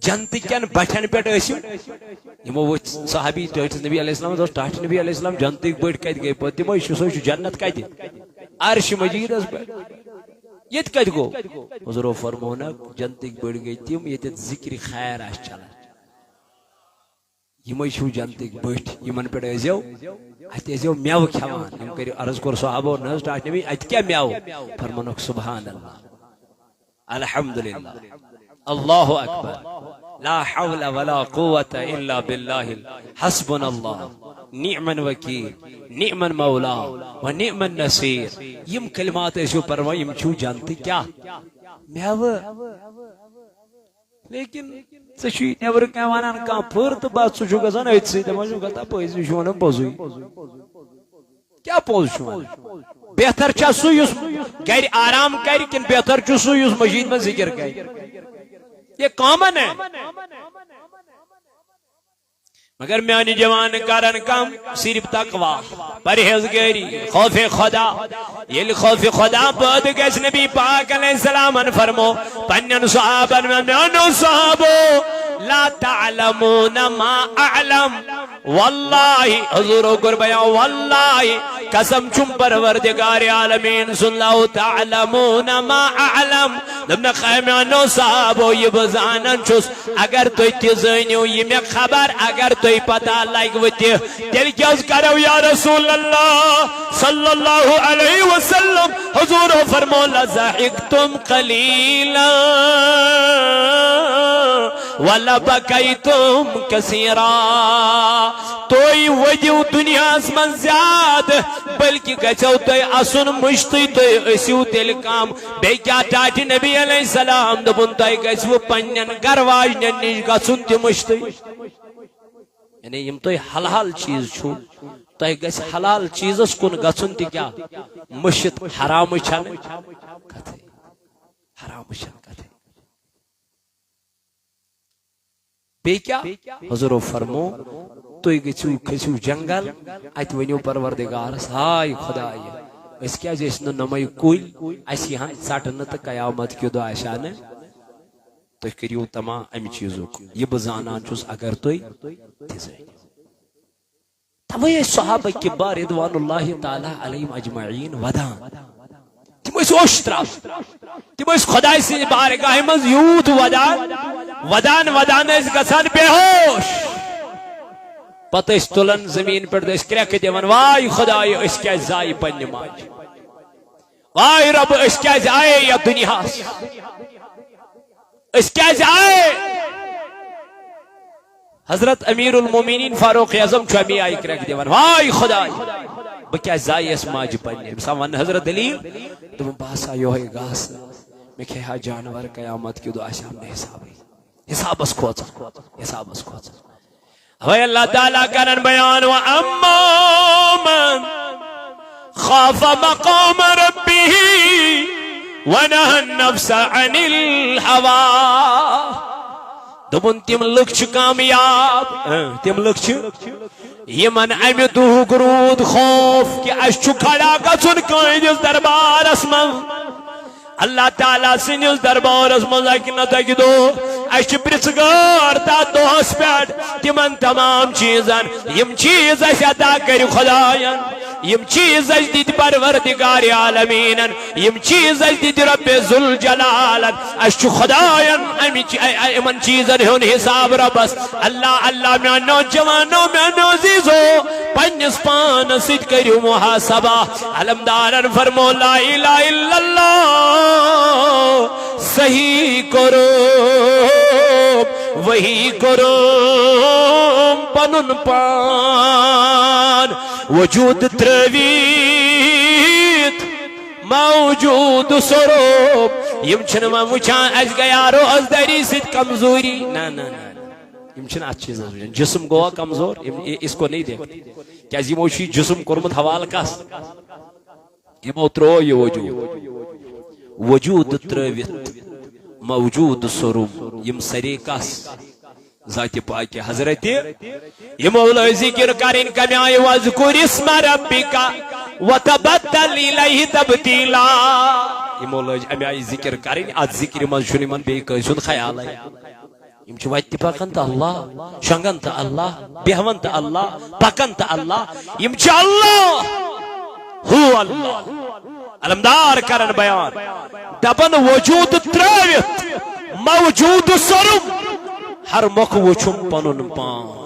جنت کن بٹھن پہ یمو وہ صحابی ٹاٹس نبی علیہ السلام دوس ٹاٹ نبی علیہ السلام جنتک بٹ کت گئی پہ تمو سو جنت کت عرش مجید یت کت گو حضورو فرمونا جنتک بٹ گئی تم یت ذکر خیر آس چلان یمو چھو جنتک بٹ یمن پہ ٲسِو ات ٲسِو میو کھیوان یم کر عرض کور صحابو نہ ٹاٹ نبی ات کیا میو فرمونک سبحان اللہ الحمدللہ اللہ اکبر لا حول ولا قوة الا باللہ حسبنا اللہ نعم الوکیل نعم المولا و نعم النصیر یم کلمات ایسو پروا یم چھو جانتے کیا میو لیکن سچی نیور کہوانان کان پھر تو بات سو گزان ایت سی دما جو گتا پوزی شون بوزوی کیا پوز شو بہتر چا سو یس گھر آرام کر کن بہتر چ سو یس مسجد میں ذکر کر یہ کامن ہے مگر میانی جوان کرن کم صرف تقوی پرہیزگاری خوف خدا یہ خوف خدا پد گس نبی پاک علیہ السلام فرمو پنن صحابن میانو صحابو لا تعلمون ما اعلم واللہ حضورو قربیا واللہ قسم چم پروردگار عالمین سن لو تعلمون ما اعلم دمنا خیمیانو صحابو یہ بزانن چس اگر توی تزنیو یہ میں خبر اگر توی پتہ لائک وتی تیل کیاز کرو یا رسول اللہ صلی اللہ علیہ وسلم حضورو فرمو لزحکتم قلیلا وَلَبَكَيْتُمْ كَثِيرًا توئی ودیو دنیا من زیاد بلکہ گچو توئی اسن مشتی توئی اسیو تیل کام بے کیا ٹاٹی نبی علیہ السلام دبن توئی گچو پنین گرواج ننیش گسن تی مشتی یعنی یم توئی حلال چیز چھو توئی گچ حلال چیزس کن گسن تی کیا مشت حرام چھن کتے حرام چھن کتے بے کیا حضور فرمو تو گچو کھسو جنگل ات ونیو پروردگارس ہائے خدایا اس کیا جسن نمائی کل اس یہاں ساٹن تا قیامت کی دعا شان تو کریو تمام ام چیزوں کو یہ بزانان چوس اگر توئی تیزائی توئی صحابہ کی بار رضوان اللہ تعالی علیہم اجمعین ودان تمہیں اوشترا تمہیں خدای سے بارگاہ مز یوت ودان اس گسان بے ہوش پتہ اس تلن زمین پر دس کریک دیون وائی خدای اس کیا زائی پنی ماج وائی رب اس کیا زائے یا دنیا اس کیا زائے حضرت امیر المومنین فاروق اعظم چومی آئی کریک دیون وائی خدای بکیا زائی اس ماج پنی سامان حضرت دلیل تم باسا یو ہے گاس میں کہا جانور قیامت کی دعا شام نے حساب اس کھوچا ہوئے اللہ تعالیٰ کرن بیان وَأَمَّا مَنْ خَافَ مَقَامَ رَبِّهِ وَنَهَى النَّفْسَ عَنِ الْحَوَى دبن تم لکھ چھ کامیاب تم لکھ چھ یمن امی دوگ رود خوف کہ اس چھ کھڑا گژھن قائدس دربار اسمن اللہ تعالیٰ سنس دربار اسمن اکنہ تک دو اس پرسگار تا دوس پیٹ تمن تمام چیزن یم چیز اس عطا کر خدایان یم چیز اس دید پروردگار عالمینن یم چیز اس دید رب ذوالجلالن اس خدایان امن چیزن ہون حساب ربس اللہ اللہ میں نوجوانوں میں نوزیزو پنس پان سید کریو محاسبہ علمدارن فرمو لا الہ الا اللہ صحیح کرو وہی کرو پنن پان وجود ترویت موجود سروب یم چھنما مچھان اس گیا روز داری سید کمزوری نا نا نا اچھ چیز جسم گوا کمزور اس کو نہیں دیکھتے کیا جسم کورمت حوالہ کس یمو ترو یہ وجود تروت موجود سروم یم سری کس ذات پاک حضرت یمو ذکر کریں کمی آئے وذکر اسم ربک وتبتل الیہ تبتیلا یمو لج امی آئی ذکر کریں ات ذکر من چھن من بی کٲنٛسہِ ہُنٛد خیال یم چھ وتہِ پکان تہ اللہ شنگن تہ اللہ بیہون تہ اللہ پکان تہ اللہ یم چھ اللہ ہو اللہ علمدار کرن بیان دپن وجود ترٲوِتھ موجود سرم ہر مۄکھ وچھم پنن پان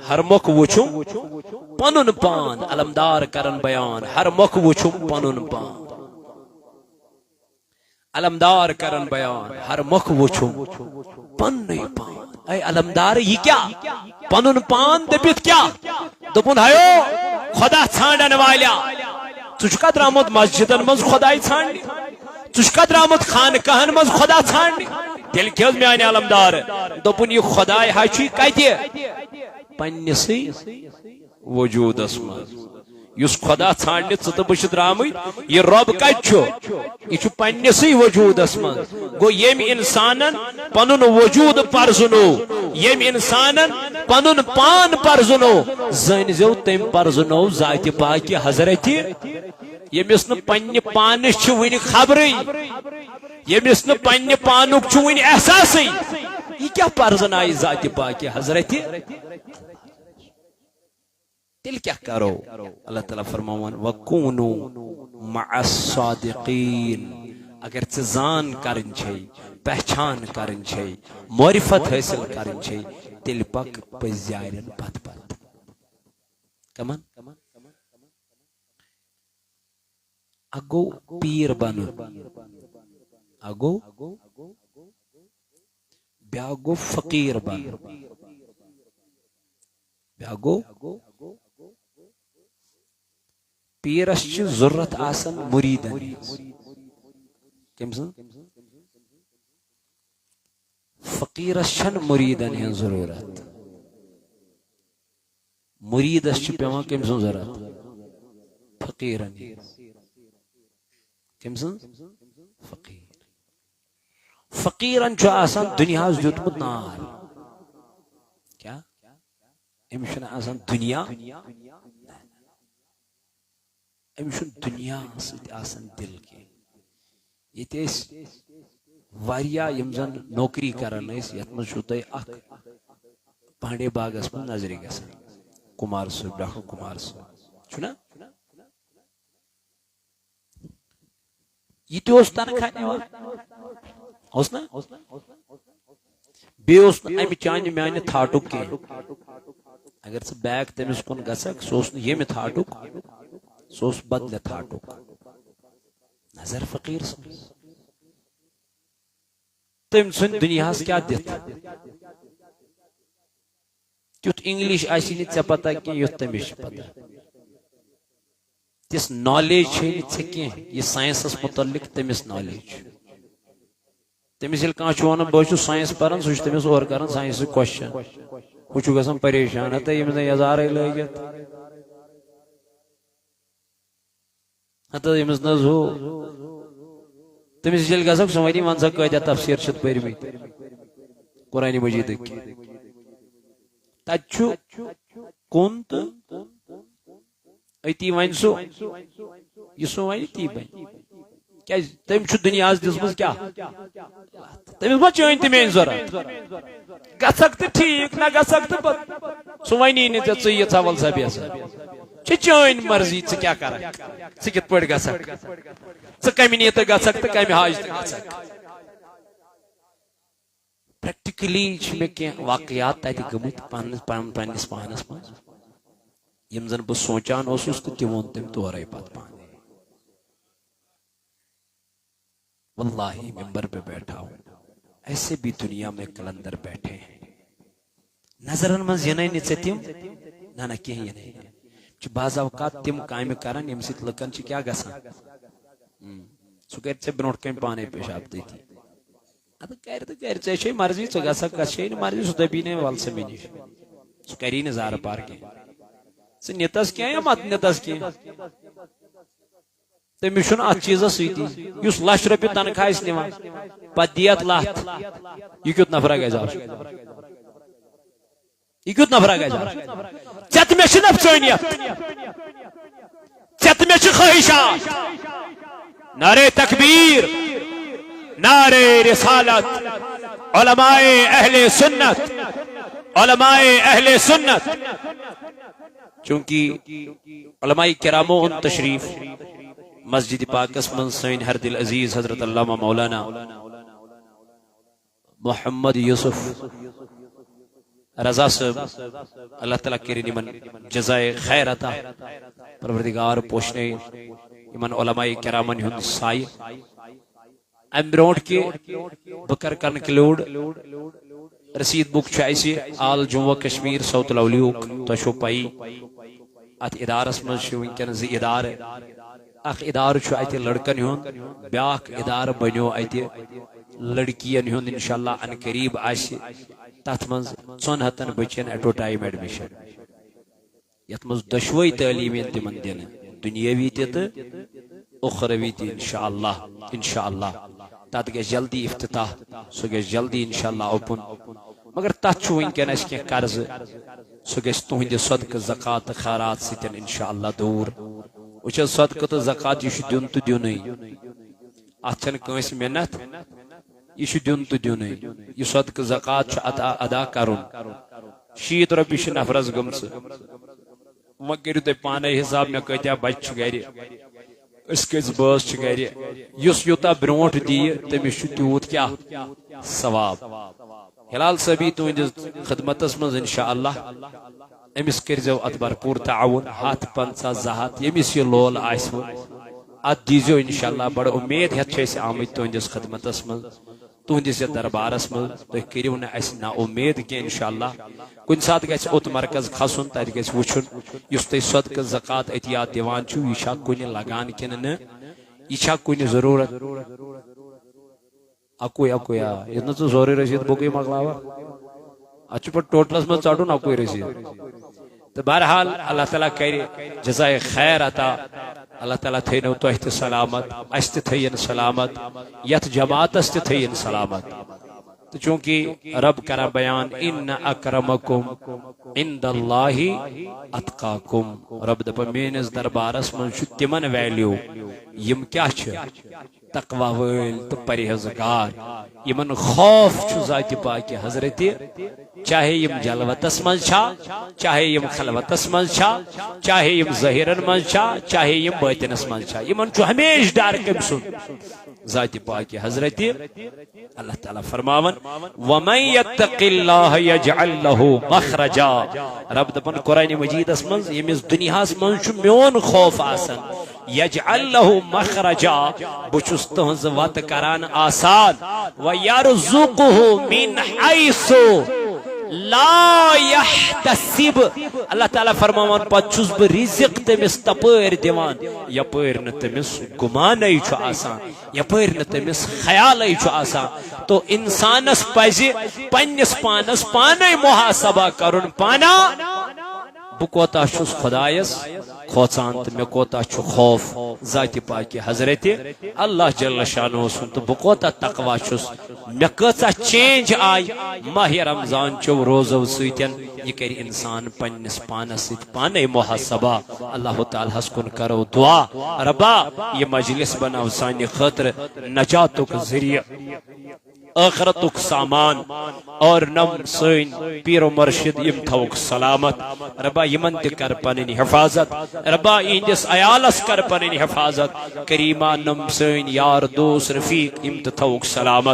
ہر مۄکھ وچھم پنن پان علمدار کرن بیان ہر مۄکھ وچھم پنن پان علمدار کرن بیان ہر مۄکھ وچھم پننے پان اے علمدار یہ کیا پنن پان دپت کیا دپن ہیو خدا ژھانڈن والیا ژٕ درامت مسجدن مز خدائی ژھانڈنہِ ژٕ درامت خانقاہن مز خدا ژھانڈنہِ تیل کھیز میانہِ علمدار دپن یہ خدائی ہچی کتہِ پننسٕے وجودس مز یس خدا ژھانڈنہِ ژٕ تہٕ بہٕ چھِ درامٕتۍ یہ رب کتہِ چھُ یہ چھُ پننسٕے وجودس مز گو یم انسانن پنن وجود پرزنو یم انسانن پنن پان پرزنو زٲنۍزیو تٔمۍ پرزنو ذاتِ پاک حضرت ییٚمِس نہٕ پننہِ پانس چھِ وٕنہِ خبرٕے ییٚمِس نہٕ پننہِ پانُک چھُ وٕنہِ احساسٕے یہ کیا پرزنایہِ ذاتِ پاک حضرت تیل کیا کرو اللہ تعالیٰ فرماوان وَكُونُوا مَعَ الصَّادِقِينَ اگر ژٕ زان کرن چھے پہچان کرن چھے معرفت حاصل کرن چھے تیل پک پزیارن پت پت کمان اگو پیر بنو اگو بیاگو فقیر بنو بیاگو پیرس چھ ضرورت آسن مریدن فقیرس چھن مریدن ہن ضرورت مریدس چھ پیوان کم سن ضرورت فقیرن کم سن فقیر فقیرن چھ آسان دنیا دیتمت نار کیا امس آسان دنیا امس دنیا ست آسان دل کی یہ یم زن نوکری کران یت من تھی اخ پانڈے باغس من نظر گسان کمار صٲب ڈاکٹر کمار صٲب چھنا یہ تنخواہ نوان نا بیس امہ چانہ میانہ تھاٹک کی اگر ثہ بیک تمس کن گسک سہ یم تھاٹک سہ بدل تھاٹک نظر فقیر تم سن دنیا کیا دت تیت انگلش آسی نی ژے پتہ کی یت تمس پتہ تس نالیج چھ ژے کی یہ سائنسس متعلق تمس نالیج تمس یل کان چھ ونان بہ سائنس پران سہ تمس اور کران سائنس کوسچن وہ گھان پریشان ہتا یم یزار لگت ہتا یمس نز ہو تمس یل گھسک سہ ونی ون سا کتیا تفسیر چھ پرمت قرآن مجید تت کن تو اتی ون سہ یہ سہ ون تی بن تم دنیا دسم کیا تمس ما چین تہ میری ضرورت گھسک تو ٹھیک نہ گھسک تو سہ ونی نی ژے یہ ول سا بیسا چین مرضی ژٕ کیا کر ژٕ کت پٲٹھۍ گژھکھ ژٕ کمہِ نیت گژھکھ تہٕ کمہِ حاج تہِ گژھکھ پریکٹیکلی مے کینٛہہ واقعات تتہِ گٔمٕتۍ پننس پانس منٛز یم زن بہٕ سونچان اوسُس تہٕ تہِ ووٚن تٔمۍ تورے پتہٕ پانے واللہ ممبر پہ بیٹھا ہوں ایسے بھی دنیا میں کلندر بیٹھے ہیں نظرن من ینائی نی ژے تم نہ کینٛہہ ینائی بعض اوقات تم کامہ کران یم سۭتۍ لُکن چھ کیا گژھان سہ کر ژے برونٛٹھ کن پانے پیشاب تتی اد کر تو کر ے مرضی ژٕ گژھکھ کچھ مرضی سہ دپی نے ول سا مے نش سہ کری نہ زارٕ پار کی ژٕ نتس کی یا مت نتس کی تمس چھُنہٕ اتھ چیٖزس سۭتی یُس لچھ رۄپیہِ تنخواہ آسہِ نِوان پتہٕ دِیت لتھ یہ کیُتھ نفرا گژھِ آسُن یہ کیُتھ نفرا گژھِ آسُن ژےٚ تہٕ مےٚ چھِ نفژٲنیت ژےٚ تہٕ مےٚ چھِ خٲہشات نعرے تکبیر نعرے رسالت علماء اہل سنت علماء اہل سنت چونکہ علماء کرامو ان تشریف مسجد پاکس من سین ہر دل عزیز حضرت علامہ مولانا محمد یوسف رضا صاحب اللہ تعالیٰ کرن من جزائے خیر عطا پروردگار پوشنے یمن علماء کرامن ہند سائے ام برونٹ کے بکر کنکلوڈ رسید بک چھ آل جموں کشمیر ساؤتھ الاولیوک تو پائی ات ادارس مز ونکن زی ادار اخ ادار ات لڑکن ہند بیاکھ ادار بنیو ات لڑکین ہند انشاءاللہ ان قریب آس تت من 400 بچن ایٹ اے ٹائم ایڈمیشن یت مز دشوئی تعلیم تمن دن دنیاوی تہ اخروی تہ انشاءاللہ تت گژھِ جلدی افتتاح سہ گژھِ جلدی انشاءاللہ اوپن مگر تت چھ ونکن اس کینٛہہ قرض سہ گژھِ تہنٛدِ صدقہ زکات تہ خیرات سۭتۍ انشاءاللہ دوٗر وچھو صدقہ تہ زکات یہ دیُن تہ دیُنٕے اتھ چھنہٕ کٲنٛسہِ محنت یہ دیُن تہ دیُنٕے یہ صدقہ زکات چھ ادا کرُن 60 رۄپیہِ چھ نفرس گٔمژٕ وۄنۍ کٔرِو تُہۍ پانے حساب مےٚ کۭتیاہ بچہِ چھِ گرِ اس کٔژ بٲژ چھِ گرِ یُس یوٗتاہ برونٛٹھ دِیہِ تٔمِس چھُ تیوٗت کیٛاہ ثواب ہلال صٲبی تُہنٛدِس خدمتس منٛز انشاءاللہ أمِس کٔرۍزیو اتھ بھرپوٗر تعاوُن 150 200 ییٚمِس یہِ لول آسوٕ اتھ دیٖزیو انشاءاللہ بڑٕ اُمید ہٮ۪تھ چھِ أسۍ آمٕتۍ تُہنٛدِس خدمتس منٛز تُہنٛدِس یتھ دربارس منٛز تُہۍ کٔرِو نہٕ اسہِ نا اُمید کینٛہہ انشاءاللہ کُنہِ ساتہٕ گژھِ اوٚت مرکز کھسُن تتہِ گژھِ وٕچھُن یُس تُہۍ صدقہٕ زکات عطیات دِوان چھِو یہِ چھا کُنہِ لگان کِنہٕ نہٕ یہِ چھا کُنہِ ضروٗرت اکوے آ ییٚتہِ نہٕ ژٕ سورُے رٔسیٖد بُکٕے مۄکلاوکھ اتھ چھُ پتہٕ ٹوٹلس منٛز ژٹُن اکوے رٔسیٖد تو بہرحال اللہ تعالیٰ کرِ جزائے خیر عطا اللہ تعالیٰ تھٲینو تۄہہِ تہِ سلامت اسہِ تہِ تھٲیِن سلامت یتھ جماعتس تہِ تھٲیِن سلامت تو چونکہ رب کرا بیان ان اکرمکم عند اللہ اتقاکم رب دپا میٲنِس دربارس منٛز چھُ تِمن ویلیو یم کیاہ چھِ تقوی وٲلۍ تہٕ پرہیزگار یمن خوف چھُ ذاتِ پاکہِ حضرت چاہے یم جلوتس منٛز چھا چاہے یم خلوتس منٛز چھا چاہے یم ظٲہرن منٛز چھا چاہے یم باطنس منٛز چھا یمن چھُ ہمیشہ ڈر کٔمۍ سُنٛد ذاتِ پاکہِ حضرت اللہ تعالیٰ فرماون وَمَن يَتَّقِ اللَّهَ يَجْعَلْ لَهُ مَخْرَجًا رب دپن قرآن مجیدس منٛز ییٚمِس دُنیاہس منٛز چھُ میون خوف آسان یجعل له مخرجا بہٕ چھُس تٕہنٛز وتہٕ کران آسان وَيَرْزُقُهُ مِنْ حَيْثُ لا يحتسب اللہ تعالیٰ فرماوان پتہٕ چھُس بہٕ رزق تٔمِس تپٲرۍ دِوان یپٲرۍ نہٕ تٔمِس گُمانے چھُ آسان یپٲرۍ نہٕ تٔمِس خیالے چھُ آسان تو انسانس پزِ پننِس پانس پانے محاسبہ کرُن پانا بہٕ کوتاہ چھُس خۄدایس کھوژان تہٕ مےٚ کوتاہ چھُ خوف ذاتِ پاکہِ حضرت اللہ جل شانہ سُنٛد تہٕ بہٕ کوتاہ تقوا چھُس مےٚ کۭژاہ چینج آیہِ ماہ رمضان چو روزو سۭتۍ یہ کرِ انسان پننِس پانس سۭتۍ پانے محاسبہ اللہ تعالیٰ ہس کُن کرو دعا ربا یہ مجلس بناو سانہِ خٲطرٕ نجاتُک ذریعہ آخرتُک سامان اور نم سٲنۍ پیر و مرشد یم تھوک سلامت ربا یمن تہِ کر پنٕنۍ حفاظت ربا یہندس عیالس کر پنٕنۍ حفاظت کریما نم سٲنۍ یار دوست رفیق یم تہِ تھوک سلامت